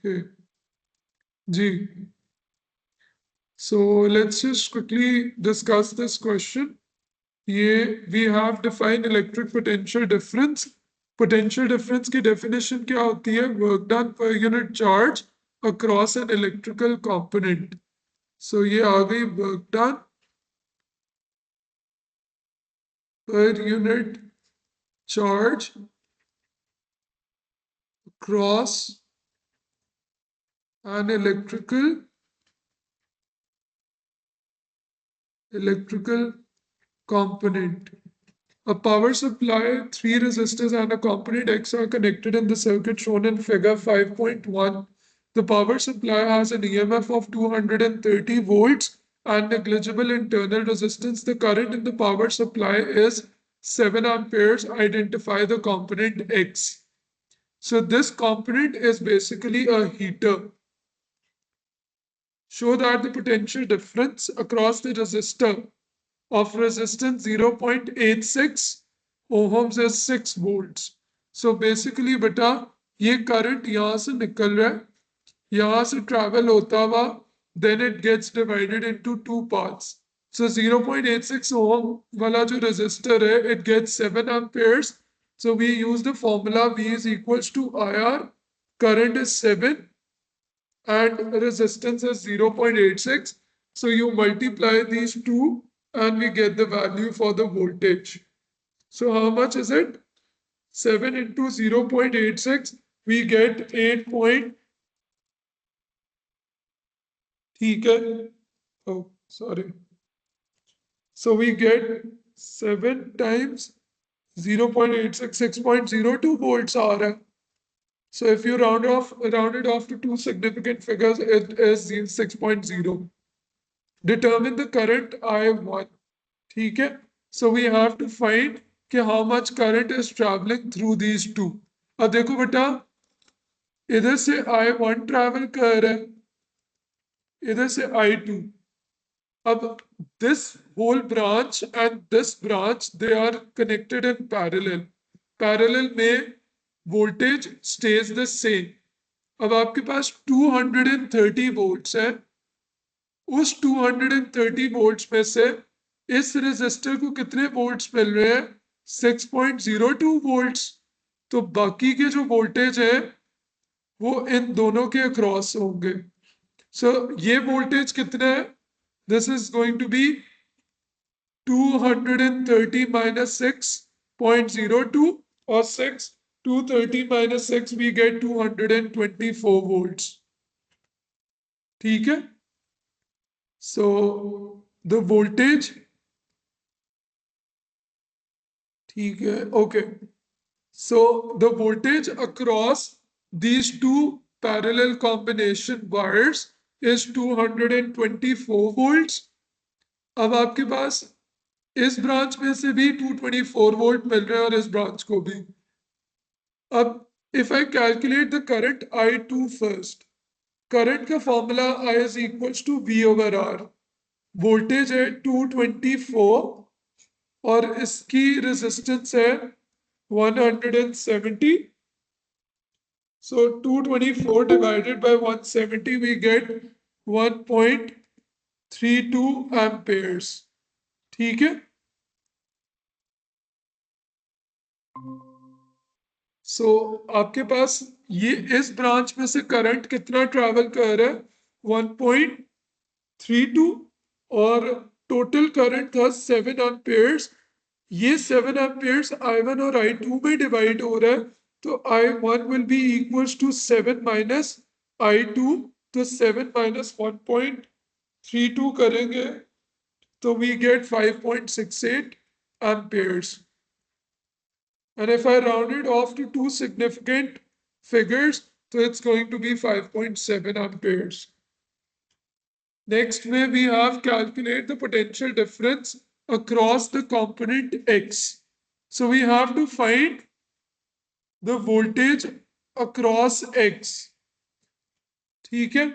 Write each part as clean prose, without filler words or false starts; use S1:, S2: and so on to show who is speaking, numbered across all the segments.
S1: Okay. G. So let's just quickly discuss this question. We have defined electric potential difference. Potential difference की definition क्या होती है? Work done per unit charge across an electrical component. So ये आ गई work done per unit charge across an electrical component. A power supply, three resistors and a component X are connected in the circuit shown in figure 5.1. The power supply has an EMF of 230 volts and negligible internal resistance. The current in the power supply is 7 amperes. Identify the component X. So this component is basically a heater. Show that the potential difference across the resistor of resistance 0.86 ohms is 6 volts. So basically बेटा ये current यहाँ से निकल रहा है, यहाँ से travel होता हुआ, then it gets divided into two parts. So 0.86 ohm वाला जो resistor है, it gets 7 amperes. So we use the formula V is equals to IR, current is 7 and resistance is 0.86. So you multiply these two and we get the value for the voltage. So how much is it? 7 into 0.86, we get 8 point. ठीक है? Oh, sorry. So we get 7 times 0.86, 6.02 volts आ रहा है. So if you round it off to two significant figures, it is 6.0. Determine the current I1. ठीक है? So we have to find कि how much current is traveling through these two. अब देखो बेटा, इधर से I1 travel कर रहा है, इधर से I2. अब this whole branch and this branch, they are connected in parallel. Parallel में voltage stays the same. अब आपके पास 230 volts है, उस 230 वोल्ट्स में से इस रेजिस्टर को कितने वोल्ट्स मिल रहे हैं? 6.02 वोल्ट्स. तो बाकी के जो वोल्टेज है वो इन दोनों के अक्रॉस होंगे. सो ये वोल्टेज कितना है? This is going to be 230 minus 6.02 or 6 230 minus 6 we get 224 volts. ठीक है? So the voltage, ठीक है, okay. So the voltage across these two parallel combination wires is 224 volts. अब आपके पास इस ब्रांच में से भी 224 वोल्ट मिल रहे हैं और इस ब्रांच को भी. अब if I calculate the current I2 first, current का formula I is equals to V over R. Voltage है 224 और इसकी रेजिस्टेंस है 170. So 224 divided by 170 we get 1.32 amperes. ठीक है? So आपके पास ये इस ब्रांच में से करंट कितना ट्रैवल कर रहा है? 1.32 और टोटल करंट था 7 amperes. ये 7 amperes I1 और I2 में डिवाइड हो रहा है, तो I1 will be equals to 7 minus I2. तो 7 minus 1.32 करेंगे तो we get 5.68 amperes. And if I round it off to two significant figures, so it's going to be 5.7 amperes. Next way we have calculate the potential difference across the component X. So we have to find the voltage across X. ठीक है?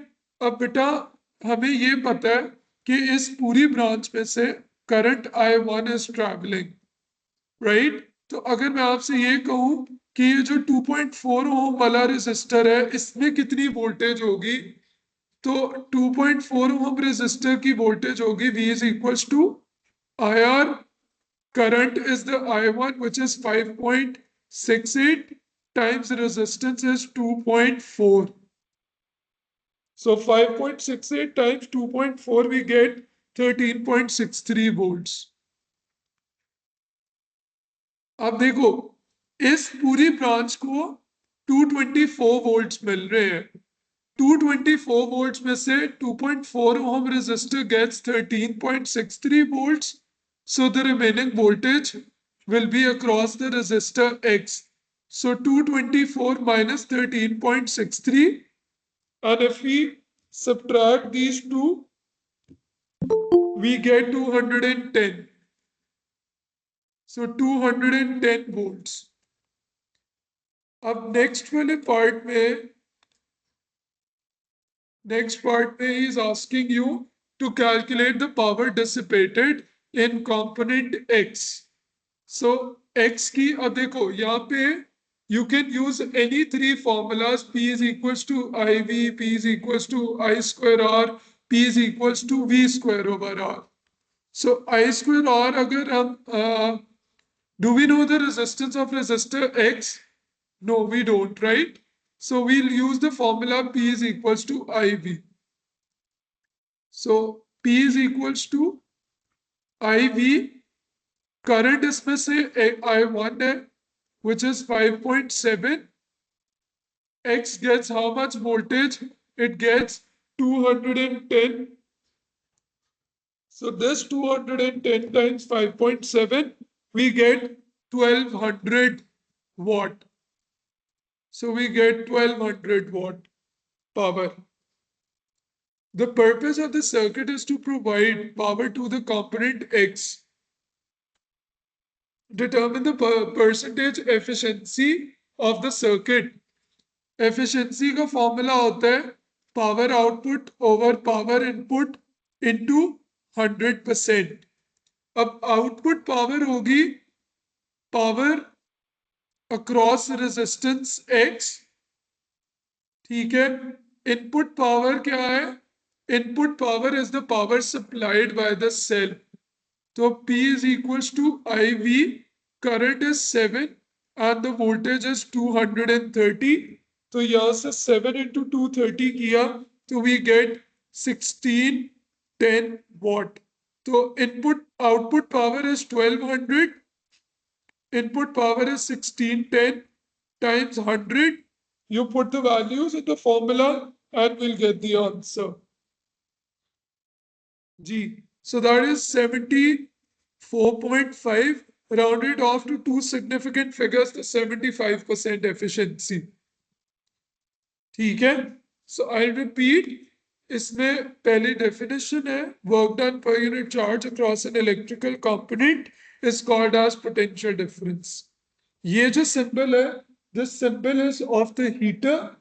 S1: अब बेटा हमें ये पता है कि इस पूरी ब्रांच में से current I1 is traveling, right? तो अगर मैं आपसे ये कहूं कि ये जो 2.4 ओम वाला रेजिस्टर है इसमें कितनी वोल्टेज होगी। तो 2.4 ओम रेजिस्टर की वोल्टेज होगी V is equals to IR, current is the I1 which is 5.68 times resistance is 2.4. So 5.68 times 2.4 we get 13.63 volts. अब देखो इस पूरी ब्रांच को 224 वोल्ट्स मिल रहे हैं। 224 volts में से 2.4 ohm resistor gets 13.63 volts. So the remaining voltage will be across the resistor X. So 224 minus 13.63. And if we subtract these two, we get 210. So 210 volts. अब next वाले part में he is asking you to calculate the power dissipated in component X. So X की अब देखो यहाँ पे you can use any three formulas. P is equals to IV, P is equals to I square R, P is equals to V square over R. So I square R अगर हम do we know the resistance of resistor X? No, we don't, right? So we'll use the formula P is equals to IV. So P is equals to IV, current इसमें से I1 है which is 5.7. X gets how much voltage? It gets 210. So this 210 times 5.7, we get 1200 watt. So we get 1200 watt power. The purpose of the circuit is to provide power to the component X. Determine the percentage efficiency of the circuit. Efficiency का formula होता है power output over power input into 100%. अब output power होगी power across resistance X, ठीक है। Input power क्या है? Input power is the power supplied by the cell. So P is equals to IV, current is 7 and the voltage is 230. तो यहाँ से 7 into 230 किया तो we get 1610 watt. तो input output power is 1200, input power is 1610 times 100. You put the values in the formula and we'll get the answer. G. So that is 74.5, rounded off to two significant figures, the 75% efficiency. ठीक है? So I'll repeat. इसमें पहली definition है work done per unit charge across an electrical component is called as potential difference. ये जो symbol है, this symbol is of the heater.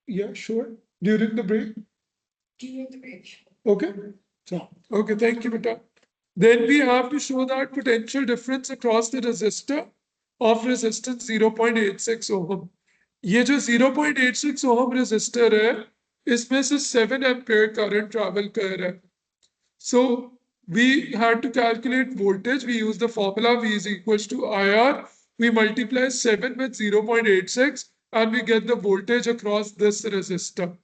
S1: Yeah, sure. During the break. Okay. So, okay, thank you, Beta. Then we have to show that potential difference across the resistor of resistance 0.86 ohm. ये जो 0.86 ohm resistor है, इसमें से 7 ampere current travel कर रहा है. So we had to calculate voltage. We use the formula V is equals to IR. We multiply 7 with 0.86 and we get the voltage across this resistor.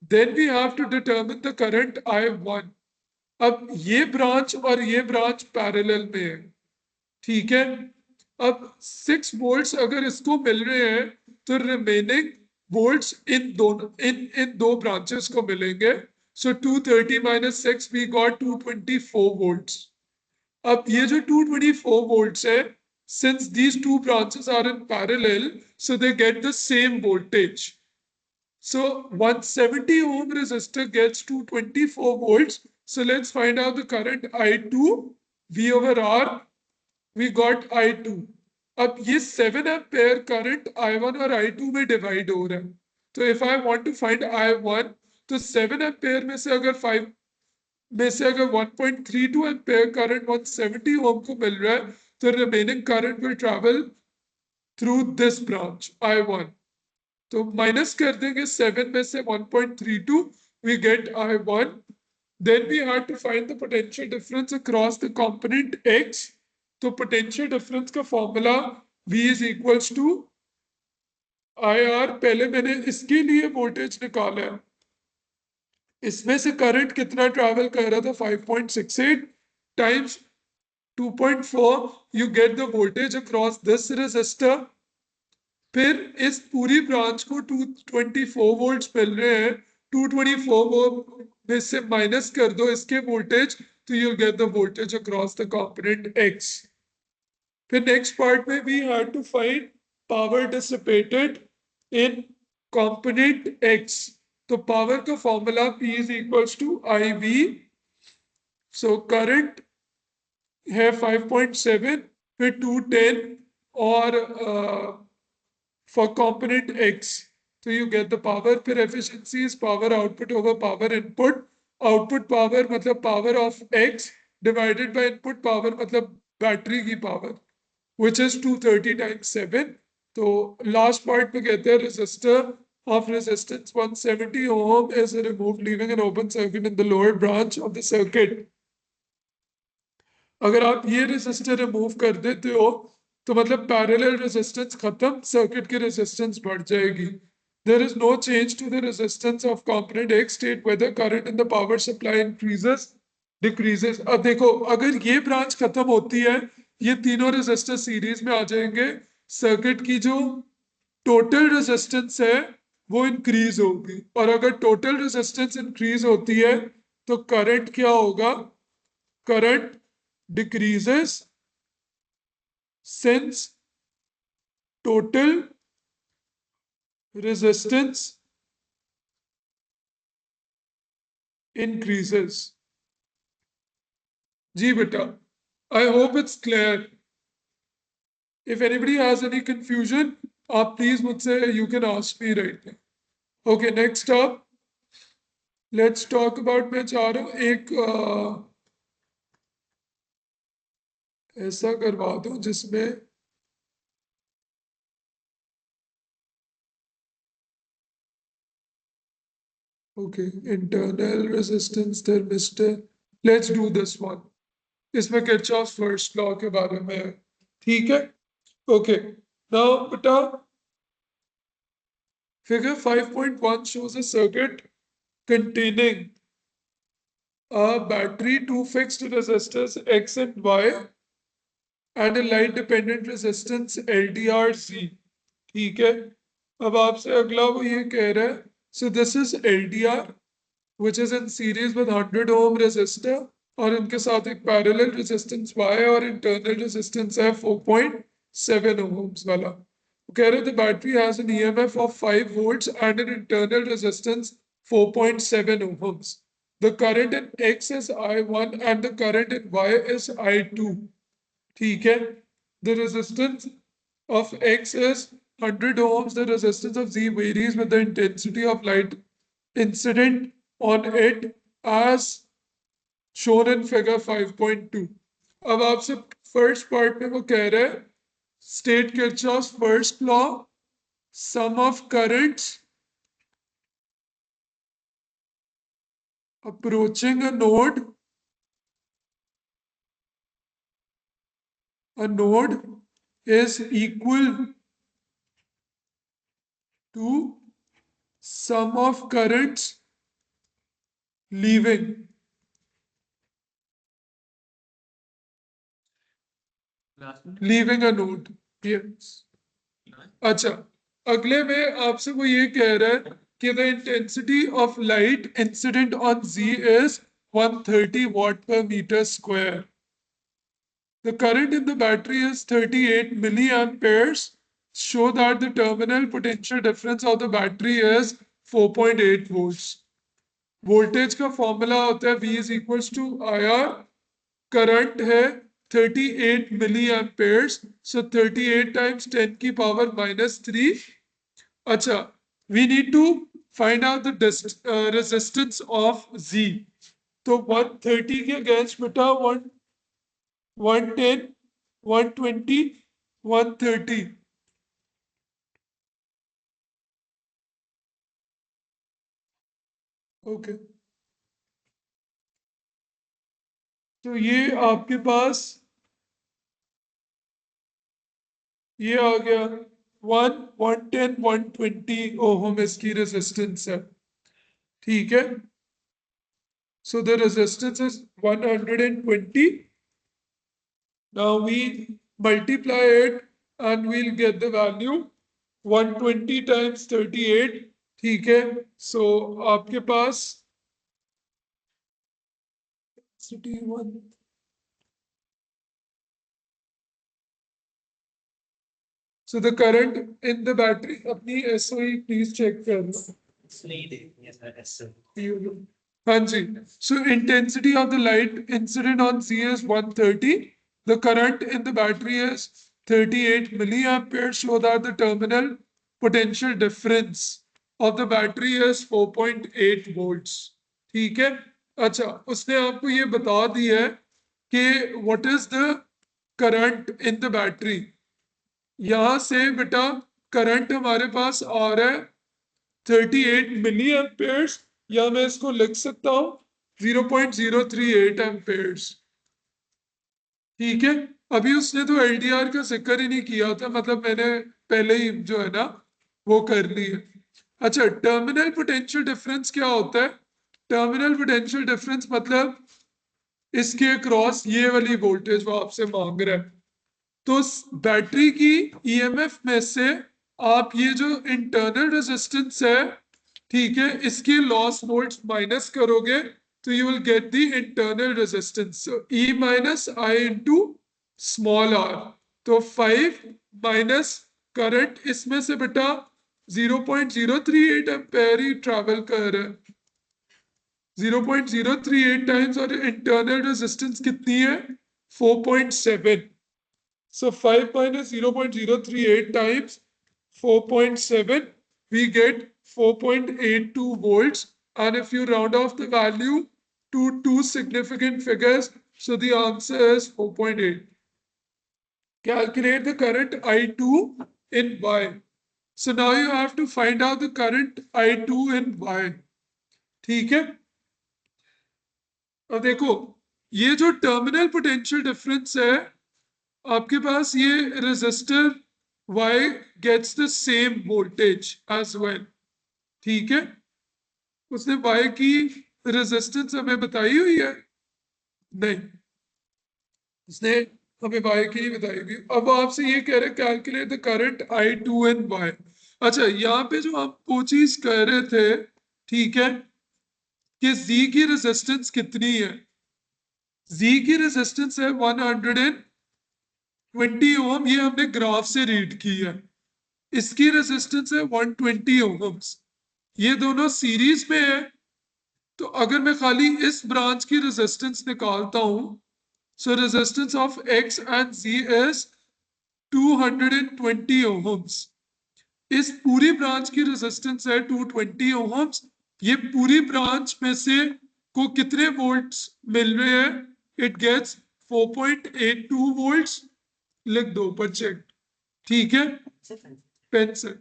S1: Then we have to determine the current I1. अब ये branch और ये branch parallel में है, ठीक है। अब 6 volts अगर इसको मिल रहे हैं तो रिमेनिंग वोल्ट्स इन दोनों इन दो ब्रांचेस को मिलेंगे। सो 230 minus 6 we got 224 volts. अब ये जो 224 volts है, since these two branches are in parallel, so they get the same voltage. So 170 ohm resistor gets 224 volts. So let's find out the current I2, V over R. We got I2. अब ये 7 ampere current I1 और I2 में divide हो रहा है. तो if I want to find I1, तो 7 ampere में से अगर 5 में से अगर 1.32 एम्पेयर करंट 170 ओम को मिल रहा है तो remaining current will travel through this branch I1. तो माइनस कर देंगे 7 में से 1.32, we get I1. Then we had to find the potential difference across the component X. तो potential difference का formula V is equals to IR. पहले मैंने इसके लिए वोल्टेज निकाला है, इसमें से करंट कितना ट्रैवल कर रहा था 5.68 times 2.4, you get the voltage across this resistor. फिर इस पूरी ब्रांच को 224 वोल्ट्स मिल रहे हैं, 224 वोल्ट में से माइनस कर दो इसके वोल्टेज तो you'll get the voltage across the component X. फिर नेक्स्ट पार्ट में we had to find power dissipated in component X. तो पावर का formula P is equals to IV. So current है 5.7, फिर 210 और for component X. So you get the power. फिर efficiency is power output over power input. Output power मतलब power of X divided by input power मतलब battery की power, which is 230 times 7. तो last part में कहते हैं resistor of resistance 170 ohm is removed leaving an open circuit in the lower branch of the circuit. अगर आप ये resistor remove कर देते हो तो मतलब पैरेलल रेजिस्टेंस खत्म, सर्किट की रेजिस्टेंस बढ़ जाएगी. There is no change to the resistance of component X state whether current in the power supply increases decreases. अब देखो अगर ये ब्रांच खत्म होती है ये तीनों रेजिस्टर सीरीज में आ जाएंगे, सर्किट की जो टोटल रेजिस्टेंस है वो इंक्रीज होगी, और अगर टोटल रेजिस्टेंस इंक्रीज होती है तो करंट क्या होगा, current decreases since total resistance increases. जी बेटा, I hope it's clear. If anybody has any confusion, आप please मुझसे you can ask me right now. Okay, next up, let's talk about, मैं चाह रहा हूँ एक ऐसा करवा दूं जिसमें okay, internal resistance thermistor. Let's do this one. इसमें किरचॉफ फर्स्ट लॉ के बारे में है, ठीक है. ओके, नाउ बेटा figure 5.1 shows a circuit containing a battery, two fixed resistors X and Y and a light dependent resistance LDRZ. ठीक है, अब आपसे अगला वो ये कह रहा है, so this is LDR which is in series with 100 ohm resistor और इनके साथ एक पैरेलल रेजिस्टेंस Y और इंटरनल रेजिस्टेंस है 4.7 ohms वाला. कह रहे थे battery has an EMF of 5 volts and an internal resistance 4.7 ohms. The current in X is I1 and the current in Y is I2. ठीक है, the resistance of X is 100 ohms. The resistance of Z varies with the intensity of light incident on it as shown in figure 5.2. अब आपसे first part में वो कह रहे हैं state Kirchhoff's first law, sum of currents approaching a node is equal to sum of currents leaving a node. Yes. अच्छा, अगले में आपसे वो ये कह रहा है कि the intensity of light incident on Z is 130 watt per meter square. The current in the battery is 38 milliamperes. Show that the terminal potential difference of the battery is 4.8 volts. Voltage का formula होता है V is equals to IR. Current है 38 मिली Ampere's, सो 38 times 10 की power -3. अच्छा, we need to find out the resistance of Z. तो 130 के against बेटा 110 120 130। Okay, तो ये आपके पास ये आ गया 110 120 ओहम इसकी रेजिस्टेंस है, ठीक है। So the resistance is 120. Now we multiply it and we'll get the value 120 times 38, ठीक है। So आपके पास 1 so the current in the battery अपनी SOE please check कर लो। हाँ जी, so intensity of the light incident on C is 130. The current in the battery is 38 milliamperes, so that the terminal potential difference of the battery is 4.8 volts. ठीक है। अच्छा, उसने आपको ये बता दिया है कि what is the current in the battery। यहां से बेटा करंट हमारे पास आ रहा है 38 मिली एम्पेयर्स, या मैं इसको लिख सकता हूं 0.038 एम्पेयर्स, ठीक है। अभी उसने तो एलडीआर का जिक्र ही नहीं किया था, मतलब मैंने पहले ही जो है ना वो कर ली है। अच्छा, टर्मिनल पोटेंशियल डिफरेंस क्या होता है? टर्मिनल पोटेंशियल डिफरेंस मतलब इसके अक्रॉस ये वाली वोल्टेज वो आपसे मांग रहा है। तो बैटरी की ईएमएफ में से आप ये जो इंटरनल रेजिस्टेंस है, ठीक है, इसके लॉस वोल्ट्स माइनस करोगे तो you will get the internal resistance, E minus I into small R. तो 5 माइनस करंट इसमें से बेटा 0.038 एम्पेयर ही ट्रैवल कर रहा है, 0.038 टाइम्स, और इंटरनल रेजिस्टेंस कितनी है 4.7। So 5 minus 0.038 times 4.7, we get 4.82 volts. And if you round off the value to two significant figures, so the answer is 4.8. Calculate the current I2 in Y. So now you have to find out the current I2 in Y. ठीक है। अब देखो, ये जो terminal potential difference है आपके पास, ये resistor Y gets the same voltage as well, ठीक है। उसने Y की रेजिस्टेंस हमें बताई हुई है? नहीं, उसने हमें Y की नहीं बताई हुई। अब आपसे ये कह रहे calculate the current I2 and Y। अच्छा, यहाँ पे जो आप वो चीज कह रहे थे, ठीक है, कि Z की रेजिस्टेंस कितनी है? Z की रेजिस्टेंस है 120 ओम, ये हमने ग्राफ से रीड की है। इसकी रेजिस्टेंस है 120 ओम्स, ये दोनों सीरीज में है। तो अगर मैं खाली इस ब्रांच की रेजिस्टेंस निकालता हूं, so resistance of X and Z is 220 ohms. इस पूरी ब्रांच की रेजिस्टेंस है 220 ओम्स। ये पूरी ब्रांच में से को कितने वोल्ट्स मिल रहे हैं? It gets 4.82 volts. लिख दो पर चेक, ठीक है, पेन से।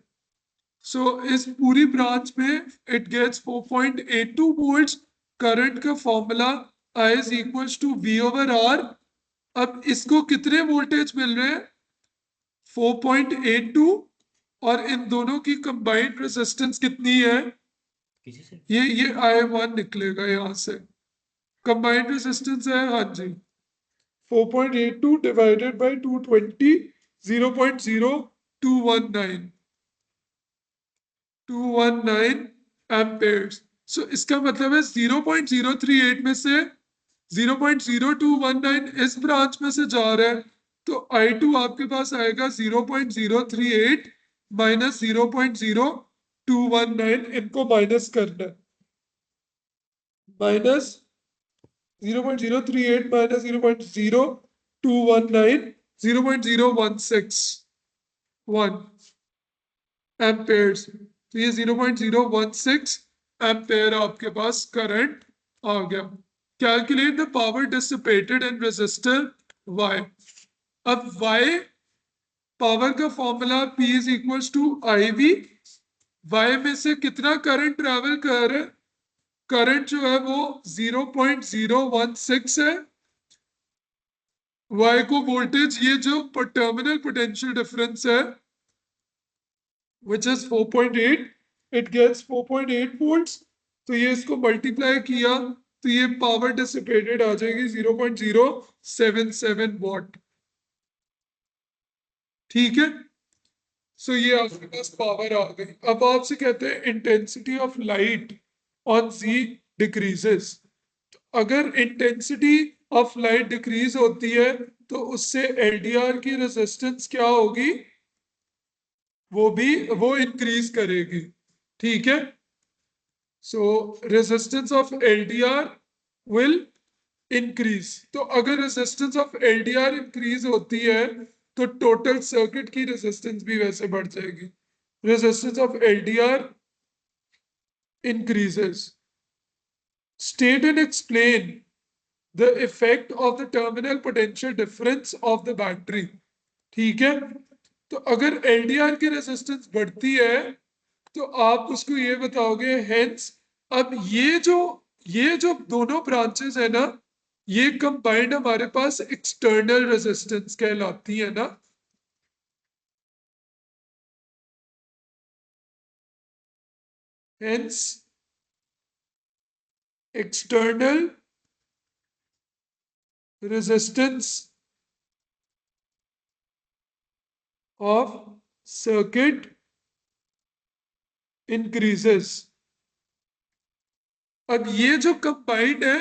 S1: सो इस पूरी ब्रांच में इट गेट्स 4.82 वोल्ट्स। करंट का formula I is equals to V over R। अब इसको कितने वोल्टेज मिल रहे हैं? 4.82, और इन दोनों की कंबाइंड रेजिस्टेंस कितनी है? ये I1 निकलेगा यहां से, कंबाइंड रेजिस्टेंस है, हाँ जी, 4.82 डिवाइडेड बाय 220, 0.0219 एम्पेयर्स। सो इसका मतलब है 0.038 में से 0.0219 इस ब्रांच में से जा रहा है, तो I2 आपके पास आएगा 0.038 माइनस 0.0219, इनको माइनस करना है, माइनस 0.038 माइनस 0.0219, 0.0161 एम्पेयर्स। तो ये 0.016 एम्पेयर आपके पास करंट आ गया। Calculate the power dissipated in resistor Y। अब Y पावर का formula P is equals to IV। Y में से कितना करंट ट्रेवल कर रहा है? करंट जो है वो 0.016 है। Y को वोल्टेज, ये जो टर्मिनल पोटेंशियल डिफरेंस है which is 4.8, it gets 4.8 volts। तो ये इसको मल्टीप्लाई किया तो ये पावर डिसिपेटेड आ जाएगी 0.077 वॉट। ठीक है, सो ये आपके पास पावर आ गई। अब आपसे कहते हैं intensity of light on Z decreases. अगर इंटेंसिटी ऑफ लाइट डिक्रीज होती है तो उससे एलडीआर की रेजिस्टेंस क्या होगी? वो इंक्रीज करेगी। ठीक है, सो resistance of LDR will increase. तो अगर रेजिस्टेंस ऑफ एलडीआर इंक्रीज होती है तो टोटल सर्किट की रेजिस्टेंस भी वैसे बढ़ जाएगी। Resistance of LDR increases। State and explain the effect of the terminal potential difference of the battery। ठीक है, तो अगर एलडीआर की रेजिस्टेंस बढ़ती है तो आप उसको ये बताओगे हेंस। अब ये जो दोनों ब्रांचेस है ना, ये कंबाइंड हमारे पास एक्सटर्नल रेजिस्टेंस कहलाती है ना। Hence external resistance of circuit increases. अब ये जो कंबाइंड है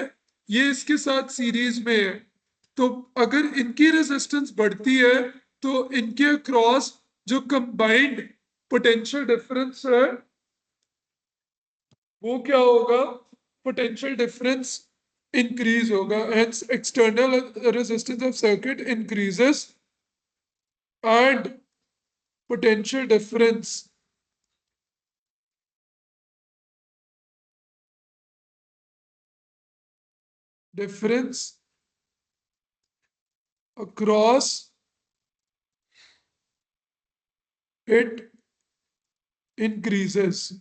S1: ये इसके साथ सीरीज में है, तो अगर इनकी रेजिस्टेंस बढ़ती है तो इनके अक्रॉस जो कंबाइंड पोटेंशियल डिफरेंस है वो क्या होगा? पोटेंशियल डिफरेंस इंक्रीज होगा। Hence external resistance of circuit increases and potential difference across it increases।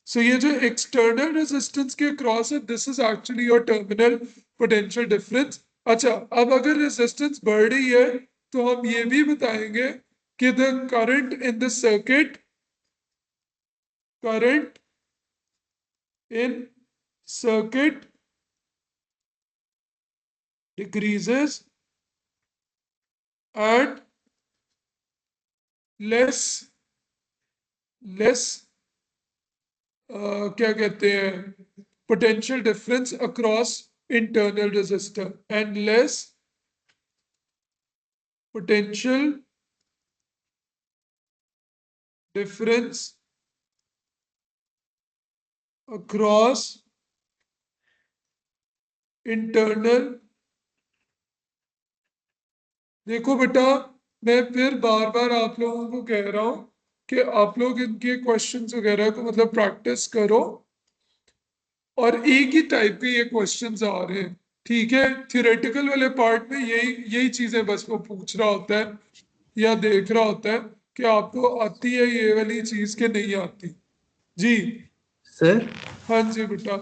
S1: So ये जो एक्सटर्नल रेजिस्टेंस के क्रॉस है this is actually your terminal potential difference. अच्छा, अब अगर रेजिस्टेंस बढ़ रही है तो हम ये भी बताएंगे कि the current in the circuit, current in circuit decreases at less less क्या कहते हैं, potential difference across internal resistor and less potential difference across internal. देखो बेटा, मैं फिर बार बार आप लोगों को कह रहा हूं कि आप लोग इनके क्वेश्चंस वगैरह को मतलब प्रैक्टिस करो, और एक ही टाइप के ये क्वेश्चंस आ रहे हैं। ठीक है, थियोरेटिकल वाले पार्ट में यही यही चीजें बस वो पूछ रहा होता है या देख रहा होता है कि आपको आती है ये वाली चीज के नहीं आती। जी
S2: सर
S1: हाँ जी बेटा।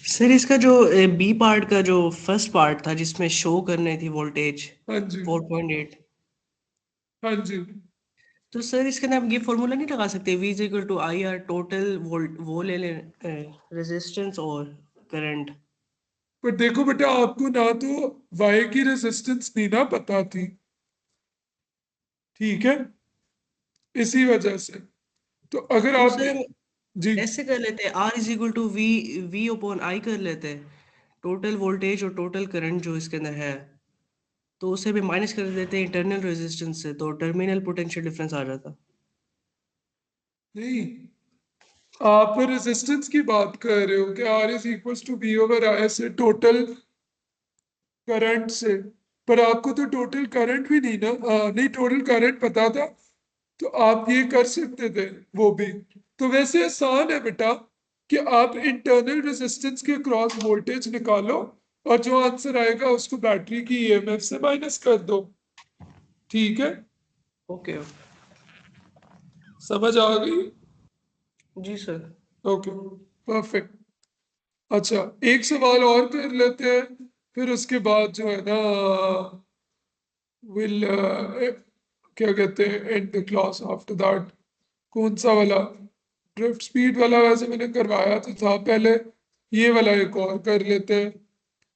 S2: सर इसका जो बी पार्ट का जो फर्स्ट पार्ट था जिसमें शो करने थी वोल्टेज
S1: हाँ जी
S2: 4.8,
S1: हाँ जी।
S2: तो सर इसके अंदर हम ये फॉर्मूला नहीं लगा सकते V is equal to I R total volt वो ले लें रेजिस्टेंस और करंट।
S1: पर देखो बेटा, आपको ना तो वाई की रेजिस्टेंस नहीं ना पता थी। ठीक है, इसी वजह से तो अगर
S2: तो
S1: आप,
S2: सर हम
S1: जी
S2: ऐसे कर लेते हैं R is equal to V upon I कर लेते हैं टोटल वोल्टेज और टोटल करंट जो इसके अंदर है, तो उसे भी माइनस कर देते हैं इंटरनल रेजिस्टेंस से तो टर्मिनल पोटेंशियल डिफरेंस आ जाता।
S1: नहीं, आप रेजिस्टेंस की बात कर रहे हो कि R is equal to B over I से टोटल करंट से। पर आपको तो टोटल करंट भी नहीं ना, नहीं टोटल करंट पता था तो आप ये कर सकते थे वो भी। तो वैसे आसान है बेटा कि आप इंटरनल रेजिस्टेंस के क्रॉस वोल्टेज निकालो और जो आंसर आएगा उसको बैटरी की ईएमएफ से माइनस कर दो। ठीक है,
S2: ओके।
S1: समझ आ गई?
S2: जी सर।
S1: Okay, perfect. अच्छा, एक सवाल और कर लेते हैं, फिर उसके बाद जो है ना विल क्या कहते हैं and the class after that. कौन सा वाला? ड्रिफ्ट स्पीड वाला वैसे मैंने करवाया तो था पहले, ये वाला एक और कर लेते हैं।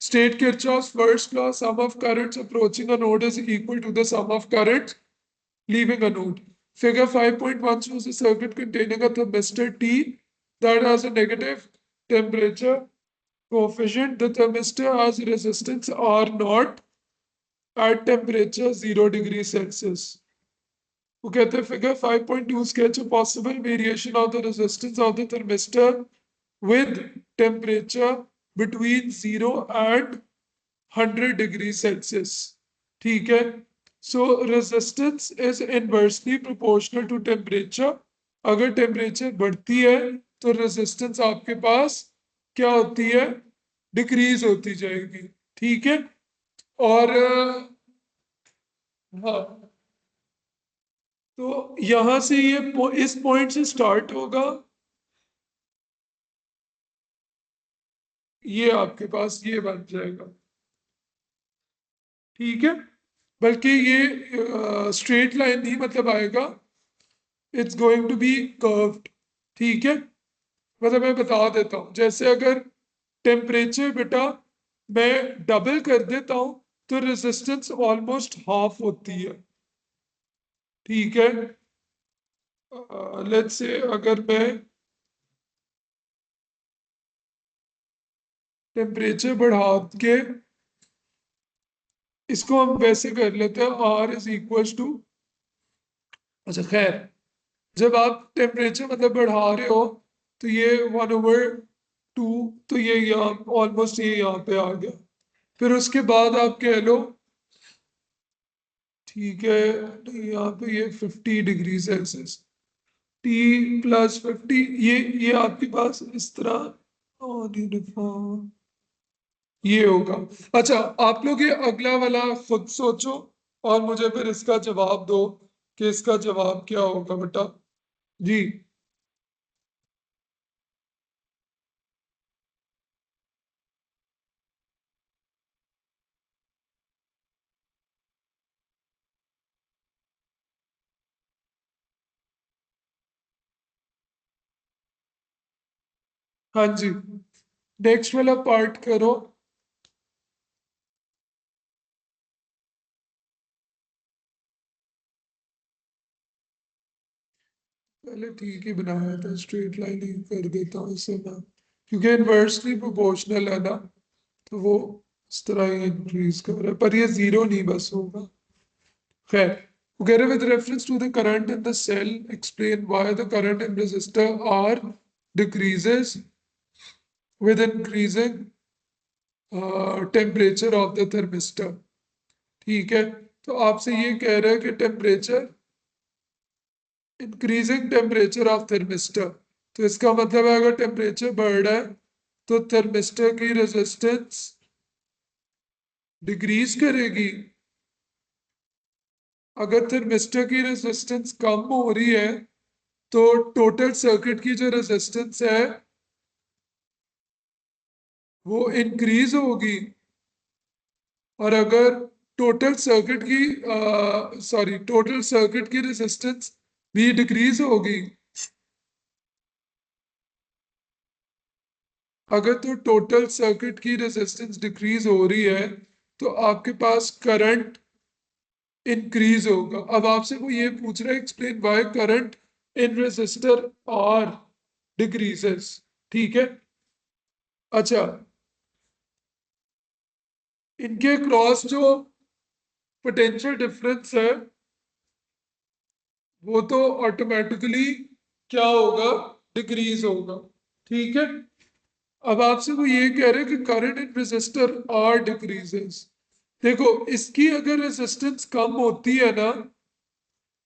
S1: State Kirchhoff's first law: sum of currents approaching a node is equal to the sum of currents leaving a node. Figure 5.1 shows a circuit containing a thermistor T that has a negative temperature coefficient. The thermistor has resistance R naught at temperature 0 degree Celsius. वो कहते हैं figure 5.2 sketch a possible variation of the resistance of the thermistor with temperature between 0 and 100 degree Celsius. ठीक है, so resistance is inversely proportional to temperature. अगर temperature बढ़ती है तो resistance आपके पास क्या होती है? डिक्रीज होती जाएगी। ठीक है, और हाँ, तो यहां से ये इस पॉइंट से स्टार्ट होगा, ये आपके पास ये बन जाएगा। ठीक है, बल्कि ये स्ट्रेट लाइन नहीं मतलब आएगा, it's going to be curved. ठीक है, मतलब मैं बता देता हूं, जैसे अगर टेम्परेचर बेटा मैं डबल कर देता हूं तो रेजिस्टेंस ऑलमोस्ट हाफ होती है। ठीक है, लेट्स से अगर मैं टेम्परेचर बढ़ा के इसको हम वैसे कर लेते हैं, आर इज इक्वल टू, अच्छा खैर, जब आप टेम्परेचर मतलब बढ़ा रहे हो तो ये 1/2, तो ये यहाँ ऑलमोस्ट ये यहाँ पे आ गया। फिर उसके बाद आप कह लो, ठीक है, यहाँ पे ये 50 डिग्री सेल्सियस, T+50, ये आपके पास इस तरह और यूनिफॉर्म ये होगा। अच्छा, आप लोग ये अगला वाला खुद सोचो और मुझे फिर इसका जवाब दो कि इसका जवाब क्या होगा बेटा। जी, हाँ जी, नेक्स्ट वाला पार्ट करो। पहले ठीक ही बनाया था, स्ट्रेट लाइन ही कर देता हूँ इसे मैं, क्योंकि इनवर्सली प्रोपोर्शनल है ना, तो वो इस तरह ही इंक्रीज कर रहा है, पर ये जीरो नहीं बस होगा। खैर, together with reference to the current in the cell, explain why the current in resistor R decreases with increasing temperature of the thermistor। ठीक है, तो आपसे ये कह रहा है कि temperature, increasing temperature of thermistor, तो इसका मतलब है अगर टेम्परेचर बढ़ रहा है तो थर्मिस्टर की रेजिस्टेंस डिक्रीज करेगी। अगर थर्मिस्टर की रेजिस्टेंस कम हो रही है तो टोटल सर्किट की जो रेजिस्टेंस है वो इंक्रीज होगी। और अगर टोटल सर्किट की रेजिस्टेंस भी डिक्रीज होगी, अगर तो टोटल सर्किट की रेजिस्टेंस डिक्रीज हो रही है तो आपके पास करंट इंक्रीज होगा। अब आपसे वो ये पूछ रहा है explain why current in resistor R decreases. ठीक है, अच्छा, इनके क्रॉस जो पोटेंशियल डिफरेंस है वो तो ऑटोमेटिकली क्या होगा? डिक्रीज होगा। ठीक है, अब आपसे वो ये कह रहे हैं कि current in resistor R decreases. देखो, इसकी अगर रेजिस्टेंस कम होती है ना,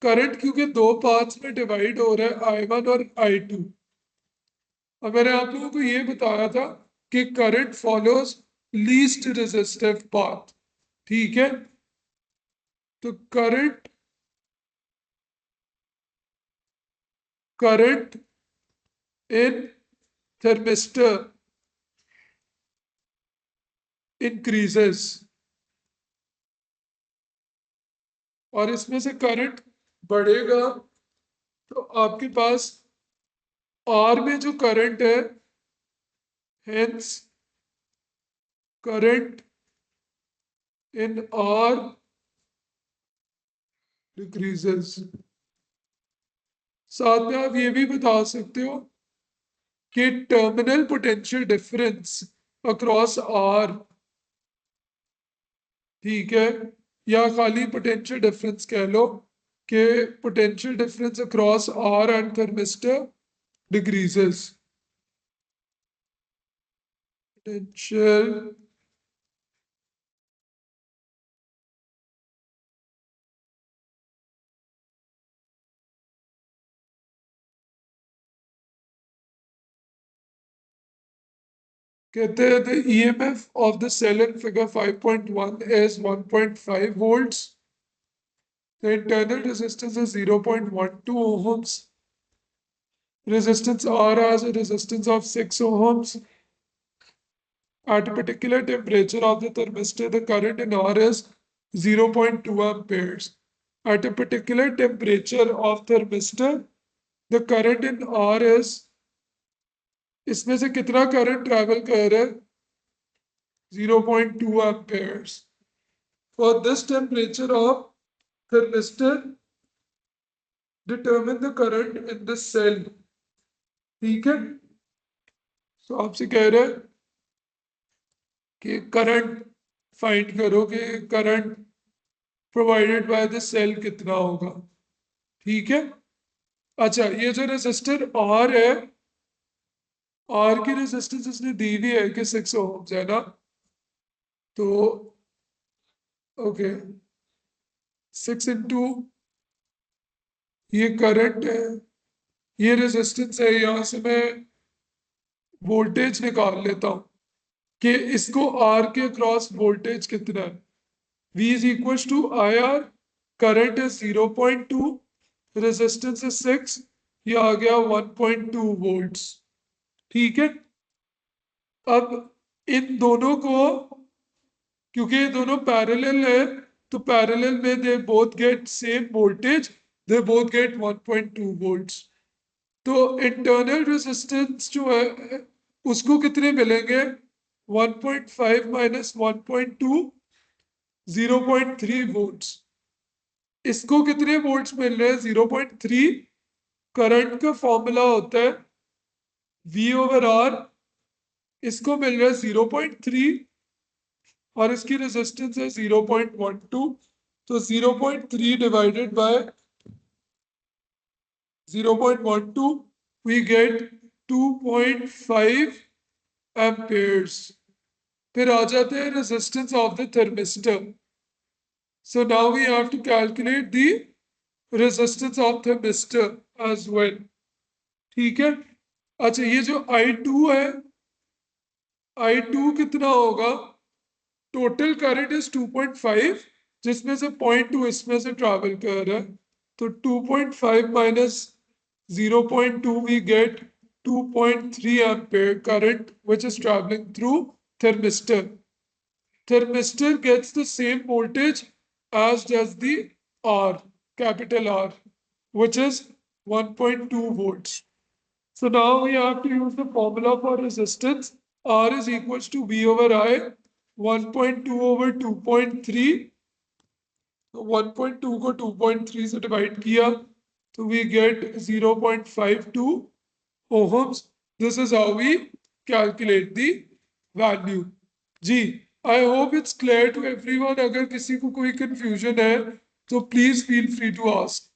S1: करंट क्योंकि दो पार्ट्स में डिवाइड हो रहा है, I1 और I2, और मैंने आप लोगों को ये बताया था कि current follows least resistive path. ठीक है, तो करंट इन थर्मिस्टर इंक्रीजेस, और इसमें से करंट बढ़ेगा तो आपके पास आर में जो करंट है, hence current in R decreases. साथ में आप ये भी बता सकते हो कि terminal potential difference across R, ठीक है, या खाली पोटेंशियल डिफरेंस कह लो कि potential difference across R and thermistor decreases. Potential कहते हैं the EMF of the cell in figure 5.1 is 1.5 volts. The internal resistance is 0.12 ohms. Resistance R has a resistance of 6 ohms. At a particular temperature of the thermistor, the current in R is 0.2 amperes. At a particular temperature of thermistor, the current in R is, इसमें से कितना current travel कर रहा है? 0.2 amperes. For this temperature of thermistor, determine the current in the cell. ठीक है, तो आपसे कह रहे हैं कि करंट फाइंड करो कि current provided by the cell कितना होगा। ठीक है, अच्छा, ये जो रेजिस्टर आर है, आर की रेजिस्टेंस इसने दी हुई है कि 6 ओम्स है ना, तो ओके, 6 इंटू ये करंट है, ये रेजिस्टेंस है, यहां से मैं वोल्टेज निकाल लेता हूं कि इसको आर के क्रॉस वोल्टेज कितना है। V is equals to IR, current is 0.2, resistance is 6, ये आ गया 1.2 वोल्ट्स। ठीक है, अब इन दोनों को, क्योंकि ये दोनों पैरेलल है, तो पैरेलल में they both get same voltage, they both get 1.2 volts. तो इंटरनल रेजिस्टेंस जो है उसको कितने मिलेंगे? 1.5 माइनस 1.2, 0.3 वोल्ट्स। इसको कितने वोल्ट्स मिल रहे हैं? 0.3। करंट का फॉर्मूला होता है V ओवर R, इसको मिल रहा है 0.3 और इसकी रेजिस्टेंस है 0.12, तो 0.3 divided by 0.12 we get 2.5 amperes. फिर आ जाते हैं resistance of the thermistor. So now we have to calculate the resistance of thermistor as well. ठीक है, अच्छा, ये जो I2 है, I2 कितना होगा? टोटल करंट इज 2.5, जिसमें से 0.2 इसमें से ट्रैवल कर रहा है, तो 2.5 minus 0.2 we get 2.3 ampere current which is traveling through thermistor. Thermistor gets the same voltage as does the R, capital R, which is 1.2 volts. So now we have to use the formula for resistance. R is equals to V over I, 1.2 over 2.3. तो 1.2 को 2.3 से divide किया तो we get 0.52 ohms. This is how we calculate the value. Ji, I hope it's clear to everyone. अगर किसी को कोई confusion है तो please feel free to ask.